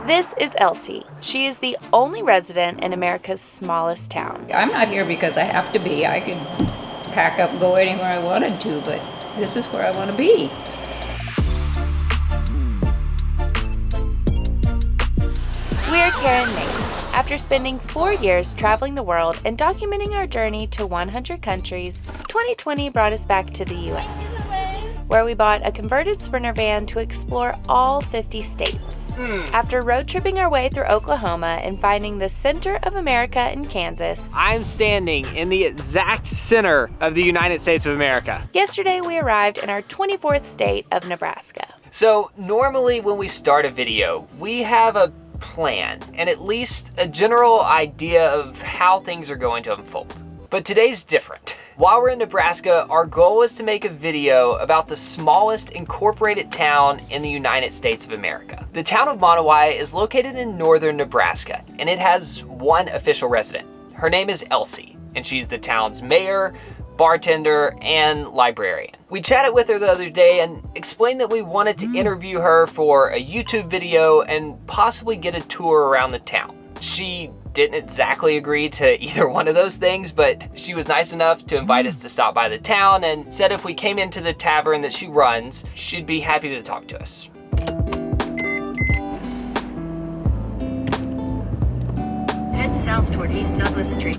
This is Elsie. She is the only resident in America's smallest town. I'm not here because I have to be. I could pack up and go anywhere I wanted to, but this is where I want to be. We're Karen and Nate. After spending 4 years traveling the world and documenting our journey to 100 countries, 2020 brought us back to the U.S., where we bought a converted Sprinter van to explore all 50 states. After road tripping our way through Oklahoma and finding the center of America in Kansas, I'm standing in the exact center of the United States of America. Yesterday we arrived in our 24th state of Nebraska. So normally when we start a video, we have a plan and at least a general idea of how things are going to unfold. But today's different. While we're in Nebraska, our goal is to make a video about the smallest incorporated town in the United States of America. The town of Monowi is located in northern Nebraska, and it has one official resident. Her name is Elsie, and she's the town's mayor, bartender, and librarian. We chatted with her the other day and explained that we wanted to interview her for a YouTube video and possibly get a tour around the town. She didn't exactly agree to either one of those things, but she was nice enough to invite us to stop by the town and said if we came into the tavern that she runs, she'd be happy to talk to us. Head south toward East Douglas Street.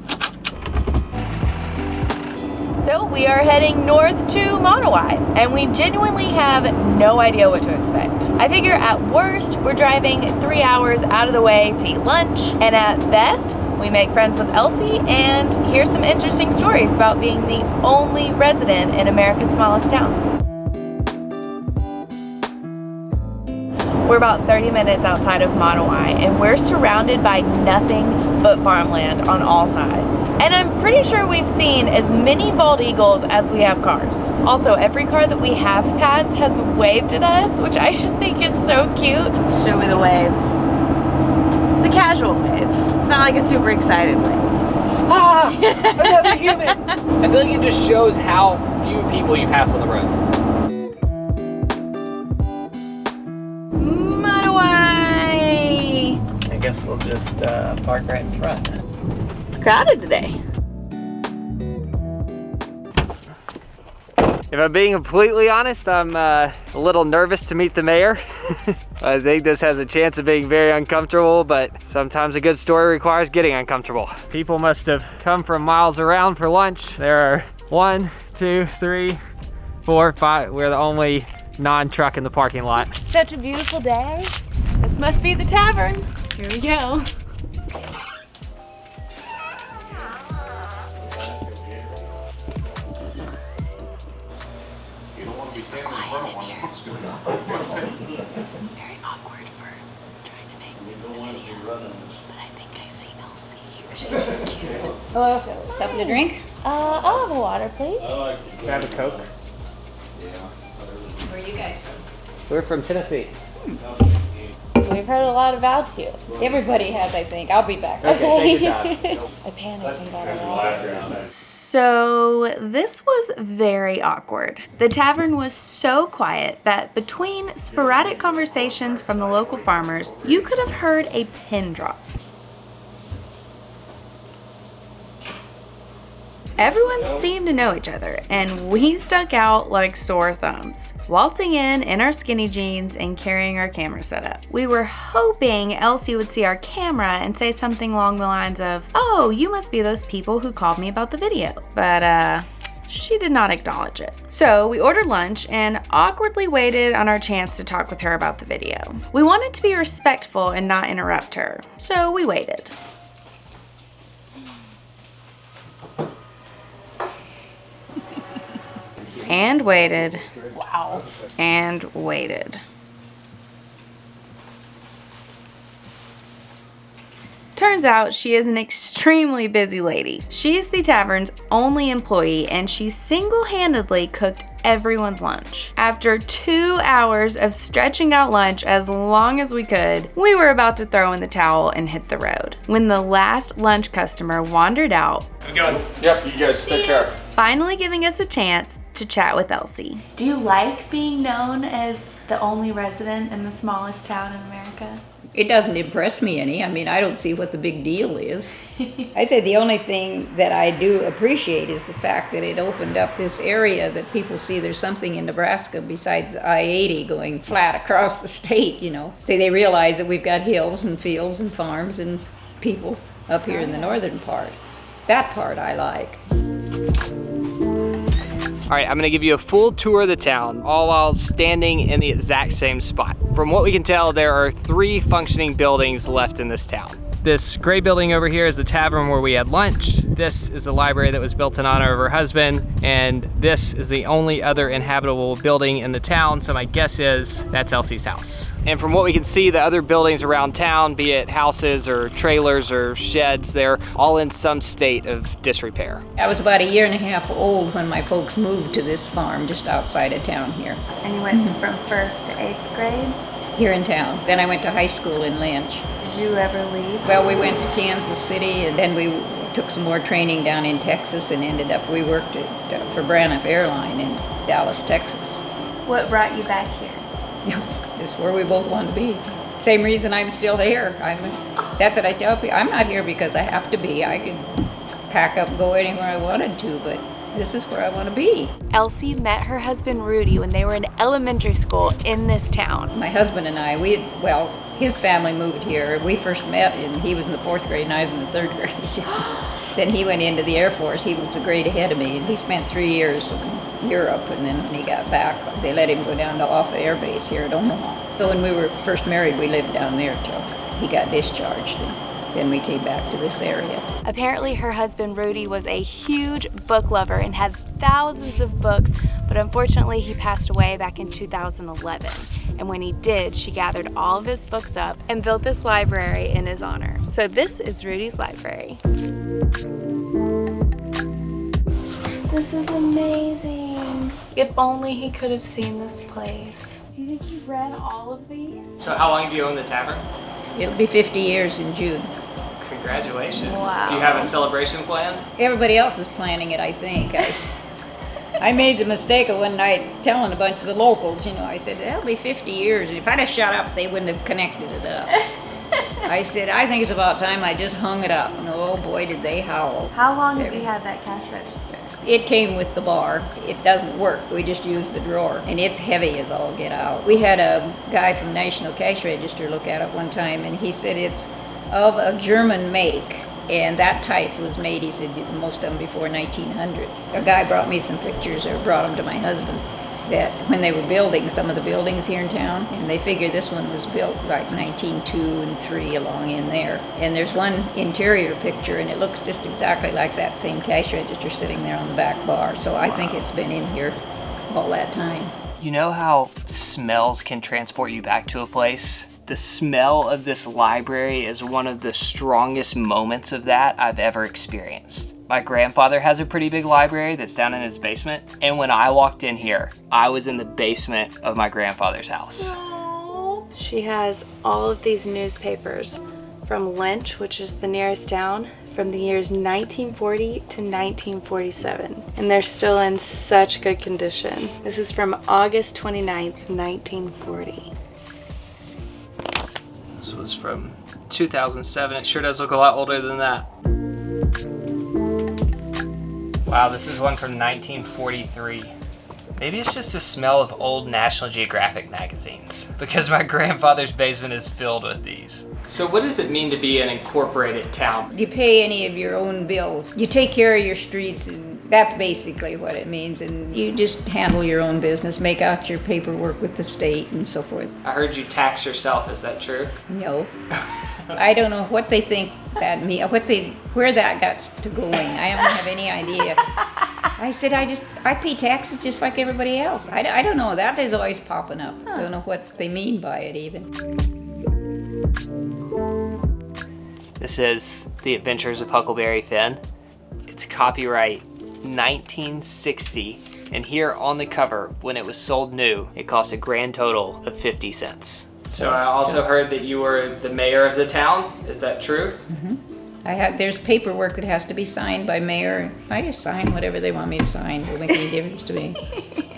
So we are heading north to Monowi, and we genuinely have no idea what to expect. I figure at worst, we're driving 3 hours out of the way to eat lunch, and at best, we make friends with Elsie and hear some interesting stories about being the only resident in America's smallest town. We're about 30 minutes outside of Monowi, and we're surrounded by nothing but farmland on all sides. And I'm pretty sure we've seen as many bald eagles as we have cars. Also, every car that we have passed has waved at us, which I just think is so cute. Show me the wave. It's a casual wave. It's not like a super excited wave. Ah, another human. I feel like it just shows how few people you pass on the road. Monowi! I guess we'll just park right in front. It's crowded today. If I'm being completely honest, I'm a little nervous to meet the mayor. I think this has a chance of being very uncomfortable, but sometimes a good story requires getting uncomfortable. People must have come from miles around for lunch. There are 1, 2, 3, 4, 5. We're the only non-truck in the parking lot. Such a beautiful day. This must be the tavern. Here we go. Super quiet in here. Very awkward for trying to make a video. But I think I see Elsie. She's so cute. Hello. Something to drink? I'll have a water, please. Can I have a Coke? Where are you guys from? We're from Tennessee. We've heard a lot about you. Everybody has, I think. I'll be back. Okay, take your time. I panicked and got it all. So this was very awkward. The tavern was so quiet that between sporadic conversations from the local farmers, you could have heard a pin drop. Everyone seemed to know each other, and we stuck out like sore thumbs, waltzing in our skinny jeans and carrying our camera setup. We were hoping Elsie would see our camera and say something along the lines of, "Oh, you must be those people who called me about the video." But she did not acknowledge it. So we ordered lunch and awkwardly waited on our chance to talk with her about the video. We wanted to be respectful and not interrupt her, so we waited. And waited. Wow. And waited. Turns out she is an extremely busy lady. She is the tavern's only employee, and she single-handedly cooked everyone's lunch. After 2 hours of stretching out lunch as long as we could, we were about to throw in the towel and hit the road when the last lunch customer wandered out. I'm going. Yep, you guys take care. Finally giving us a chance to chat with Elsie. Do you like being known as the only resident in the smallest town in America? It doesn't impress me any. I mean, I don't see what the big deal is. I say the only thing that I do appreciate is the fact that it opened up this area that people see there's something in Nebraska besides I-80 going flat across the state, you know. So they realize that we've got hills and fields and farms and people up here in the northern part. That part I like. All right, I'm gonna give you a full tour of the town, all while standing in the exact same spot. From what we can tell, there are 3 functioning buildings left in this town. This gray building over here is the tavern where we had lunch. This is the library that was built in honor of her husband. And this is the only other inhabitable building in the town. So my guess is that's Elsie's house. And from what we can see, the other buildings around town, be it houses or trailers or sheds, they're all in some state of disrepair. I was about a year and a half old when my folks moved to this farm just outside of town here. And you went from 1st to 8th grade? Here in town. Then I went to high school in Lynch. Did you ever leave? Well, we went to Kansas City, and then we took some more training down in Texas, and we worked for Vanlife Airline in Dallas, Texas. What brought you back here? Just where we both want to be. Same reason I'm still here. That's what I tell people. I'm not here because I have to be. I could pack up and go anywhere I wanted to, but this is where I want to be. Elsie met her husband Rudy when they were in elementary school in this town. My husband and I, his family moved here. We first met, and he was in the 4th grade and I was in the 3rd grade. Then he went into the Air Force. He was a grade ahead of me, and he spent 3 years in Europe, and then when he got back, they let him go down to Offutt Air Base here at Omaha. So when we were first married, we lived down there till he got discharged, and then we came back to this area. Apparently her husband Rudy was a huge book lover and had thousands of books, but unfortunately he passed away back in 2011. And when he did, she gathered all of his books up and built this library in his honor. So this is Rudy's library. This is amazing. If only he could have seen this place. Do you think he read all of these? So how long have you owned the tavern? It'll be 50 years in June. Congratulations. Wow. Do you have a celebration planned? Everybody else is planning it, I think. I made the mistake of one night telling a bunch of the locals, I said, that'll be 50 years. And if I'd have shut up, they wouldn't have connected it up. I said, I think it's about time I just hung it up. And oh boy, did they howl. How long have you had that cash register? It came with the bar. It doesn't work. We just use the drawer. And it's heavy as all get out. We had a guy from National Cash Register look at it one time, and he said it's of a German make. And that type was made, he said, most of them before 1900. A guy brought me some pictures, or brought them to my husband, that when they were building some of the buildings here in town, and they figure this one was built like 1902 and 3 along in there. And there's one interior picture, and it looks just exactly like that same cash register sitting there on the back bar. So I think it's been in here all that time. You know how smells can transport you back to a place? The smell of this library is one of the strongest moments of that I've ever experienced. My grandfather has a pretty big library that's down in his basement, and when I walked in here, I was in the basement of my grandfather's house. Aww. She has all of these newspapers from Lynch, which is the nearest town, from the years 1940 to 1947, and they're still in such good condition. This is from August 29th, 1940. This was from 2007. It sure does look a lot older than that. Wow, this is one from 1943. Maybe it's just the smell of old National Geographic magazines, because my grandfather's basement is filled with these. So what does it mean to be an incorporated town? You pay any of your own bills. You take care of your streets, and that's basically what it means. And you just handle your own business, make out your paperwork with the state and so forth. I heard you tax yourself, is that true? No. I don't know what they think that means, where that got to going. I don't have any idea. I said, I pay taxes just like everybody else. I don't know, that is always popping up. I don't know what they mean by it even. This is The Adventures of Huckleberry Finn. It's copyright 1960, and here on the cover, when it was sold new, it cost a grand total of 50 cents. So I also heard that you were the mayor of the town. Is that true? Mm-hmm. There's paperwork that has to be signed by mayor. I just sign whatever they want me to sign. It doesn't make any difference to me.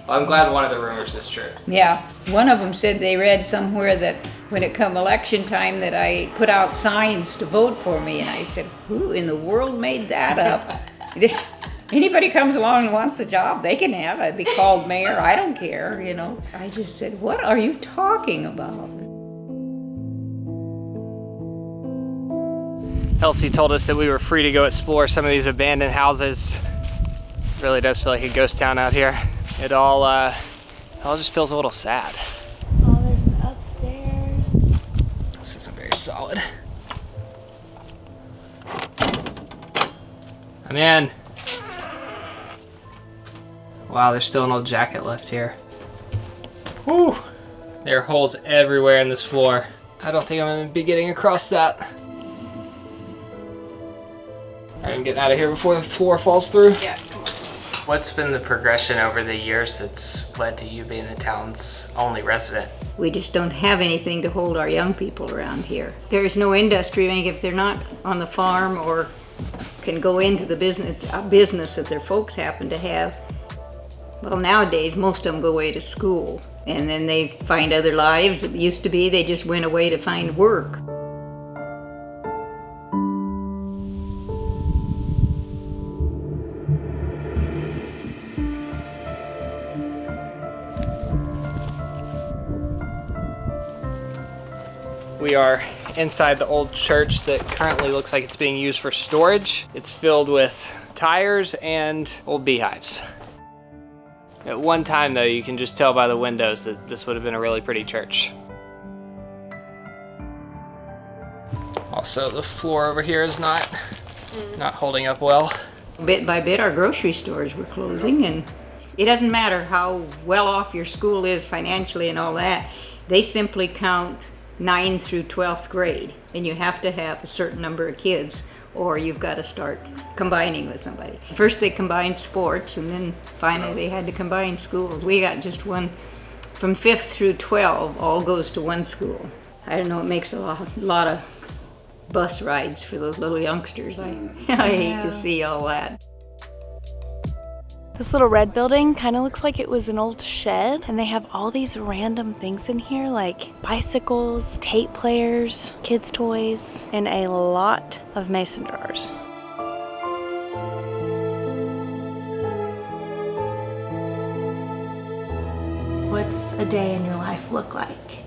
Well, I'm glad one of the rumors is true. Yeah. One of them said they read somewhere that when it come election time that I put out signs to vote for me, and I said, who in the world made that up? Anybody comes along and wants the job, they can have it. I'd be called mayor, I don't care, you know. I just said, what are you talking about? Elsie told us that we were free to go explore some of these abandoned houses. It really does feel like a ghost town out here. It all just feels a little sad. Oh, there's an upstairs. This isn't very solid. I'm in. Wow, there's still an old jacket left here. Whew. There are holes everywhere in this floor. I don't think I'm gonna be getting across that. I'm getting out of here before the floor falls through. Yeah, come on. What's been the progression over the years that's led to you being the town's only resident? We just don't have anything to hold our young people around here. There's no industry, I mean, if they're not on the farm or can go into the business that their folks happen to have. Well, nowadays, most of them go away to school, and then they find other lives. It used to be they just went away to find work. We are inside the old church that currently looks like it's being used for storage. It's filled with tires and old beehives. At one time though, you can just tell by the windows that this would have been a really pretty church. Also, the floor over here is not holding up well. Bit by bit, our grocery stores were closing, and it doesn't matter how well off your school is financially and all that. They simply count 9th through 12th grade, and you have to have a certain number of kids or you've got to start combining with somebody. First they combined sports, and then finally they had to combine schools. We got just one, from 5th through 12, all goes to one school. I don't know, it makes a lot of bus rides for those little youngsters. I hate to see all that. This little red building kind of looks like it was an old shed, and they have all these random things in here like bicycles, tape players, kids' toys, and a lot of mason jars. What's a day in your life look like?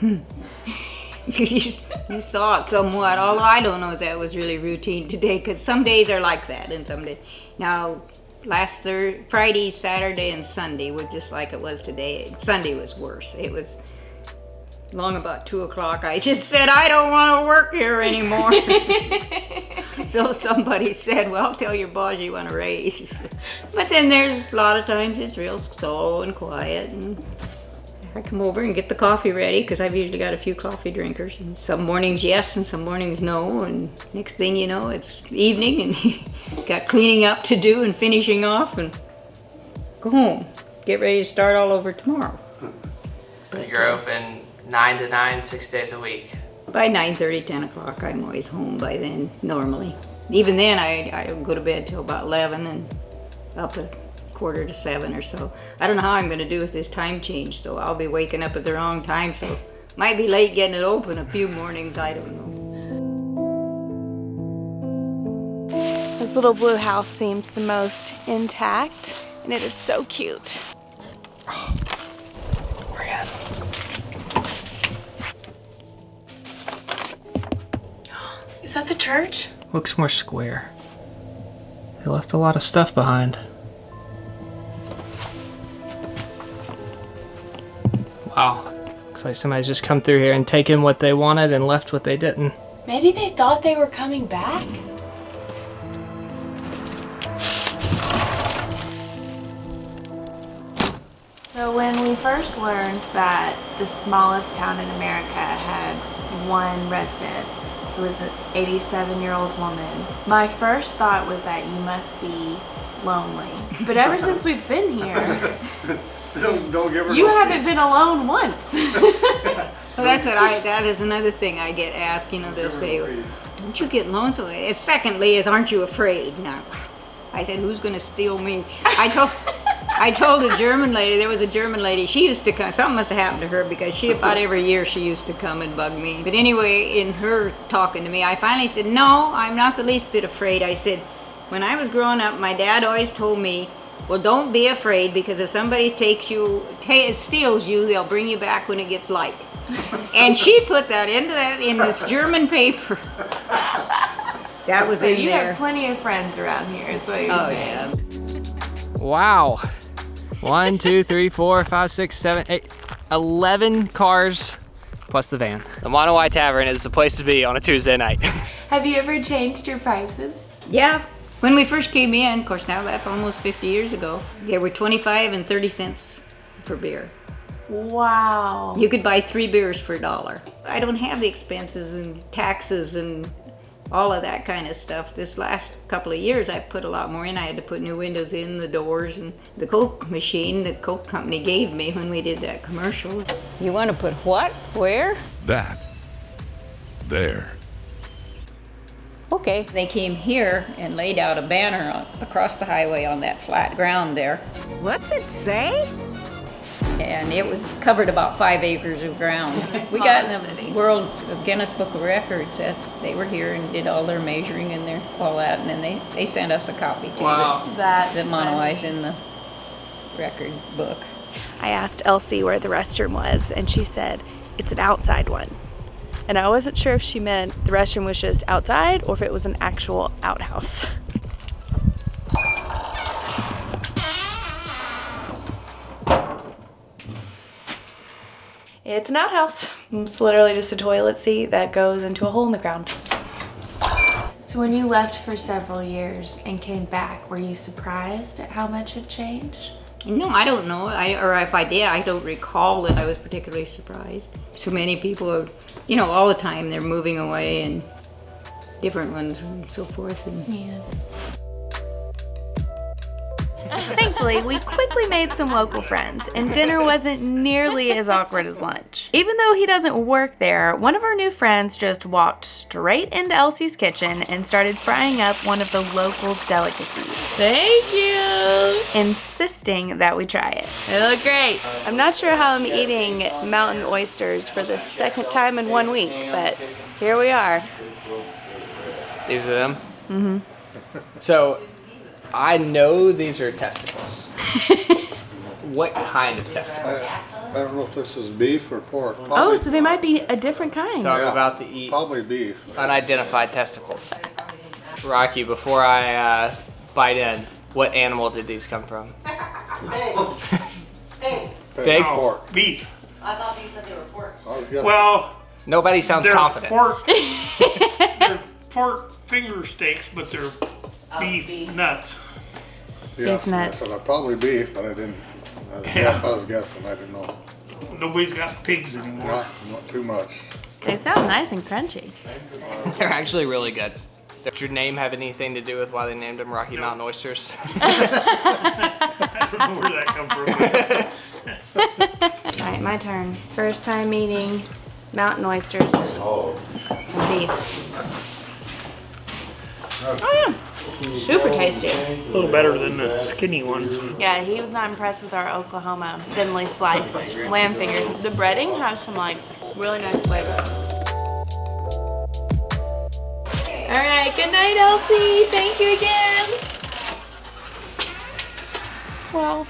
You saw it somewhat, although I don't know if that was really routine today, because some days are like that, and some days. Now, last Friday, Saturday, and Sunday was just like it was today. Sunday was worse. It was long about 2 o'clock. I just said, I don't want to work here anymore. So somebody said, well, tell your boss you want a raise. But then there's a lot of times it's real slow and quiet, and I come over and get the coffee ready, because I've usually got a few coffee drinkers. And some mornings yes, and some mornings no, and next thing you know, it's evening, and got cleaning up to do and finishing off, and go home. Get ready to start all over tomorrow. But You're open 9 to 9, 6 days a week. by 9:30, 10 o'clock, I'm always home by then, normally. Even then, I go to bed till about 11 and up at 6:45 or so. I don't know how I'm going to do with this time change, so I'll be waking up at the wrong time, so might be late getting it open a few mornings, I don't know. This little blue house seems the most intact, and it is so cute. We're in. Is that the church? Looks more square. They left a lot of stuff behind. Wow. Looks like somebody's just come through here and taken what they wanted and left what they didn't. Maybe they thought they were coming back? So when we first learned that the smallest town in America had one resident, who was an 87-year-old woman, my first thought was that you must be lonely. But ever since we've been here, Don't give her you no haven't been alone once. Well, that is another thing I get asked, you know, they'll say, don't you get lonesome? Secondly is, aren't you afraid? Now, I said, who's going to steal me? I I told a German lady, there was a German lady, she used to come, something must have happened to her because she, about every year, she used to come and bug me. But anyway, in her talking to me, I finally said, no, I'm not the least bit afraid. I said, when I was growing up, my dad always told me, well, don't be afraid because if somebody steals you, they'll bring you back when it gets light. And she put that in this German paper. That was in you there. have plenty of friends around here, is what you're saying. Yeah. Wow. 1, 2, 3, 4, 5, 6, 7, 8, 11 cars plus the van. The Monowi Tavern is the place to be on a Tuesday night. Have you ever changed your prices? Yeah. When we first came in, of course now that's almost 50 years ago, they were 25 and 30 cents for beer. Wow. You could buy 3 beers for $1. I don't have the expenses and taxes and all of that kind of stuff. This last couple of years I put a lot more in. I had to put new windows in, the doors, and the Coke machine the Coke company gave me when we did that commercial. You want to put what? Where? That. There. Okay. They came here and laid out a banner across the highway on that flat ground there. What's it say? And it was covered about 5 acres of ground. We got in the World Guinness Book of Records that they were here and did all their measuring and all that, and then they sent us a copy too. Wow. The Monowi's in the record book. I asked Elsie where the restroom was, and she said it's an outside one. And I wasn't sure if she meant the restroom was just outside or if it was an actual outhouse. It's an outhouse. It's literally just a toilet seat that goes into a hole in the ground. So when you left for several years and came back, were you surprised at how much had changed? No, I don't know. Or if I did, I don't recall that I was particularly surprised. So many people are, all the time they're moving away and different ones and so forth. Yeah. Thankfully, we quickly made some local friends, and dinner wasn't nearly as awkward as lunch. Even though he doesn't work there, one of our new friends just walked straight into Elsie's kitchen and started frying up one of the local delicacies. Thank you! Insisting that we try it. They look great. I'm not sure how I'm eating mountain oysters for the second time in 1 week, but here we are. These are them? Mm-hmm. So, I know these are testicles. What kind of testicles? I don't know if this is beef or pork. Probably, So they might be a different kind. So I'm about to eat probably beef. unidentified testicles. Rocky, before I bite in, what animal did these come from? Pig? Pork. Beef. I thought you said they were pork. I was guessing. Well, Nobody sounds they're confident. pork. They're pork finger steaks, but they're beef nuts. Yeah, Beef nuts. I said probably beef, but I didn't. I was guessing. I didn't know. Nobody's got pigs anymore. Not too much. They sound nice and crunchy. They're actually really good. Does your name have anything to do with why they named them Rocky Mountain Oysters? I don't know where that come from. All right, my turn. First time eating mountain oysters. And beef. Oh yeah, super tasty. A little better than the skinny ones. Yeah, he was not impressed with our Oklahoma thinly sliced lamb fingers. The breading has some really nice flavor. All right, good night, Elsie. Thank you again. Well,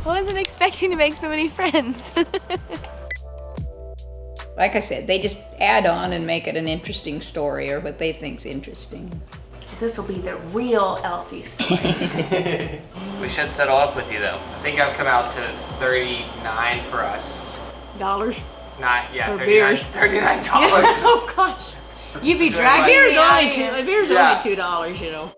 I wasn't expecting to make so many friends. Like I said, they just add on and make it an interesting story or what they think's interesting. This will be the real Elsie story. We should settle up with you though. I think I've come out to 39 for us. Dollars? Not, yeah, For 39, beers. $39. Oh gosh, you'd be That's dragging right. beer's Yeah, only yeah. $2. Beer's Yeah. only $2,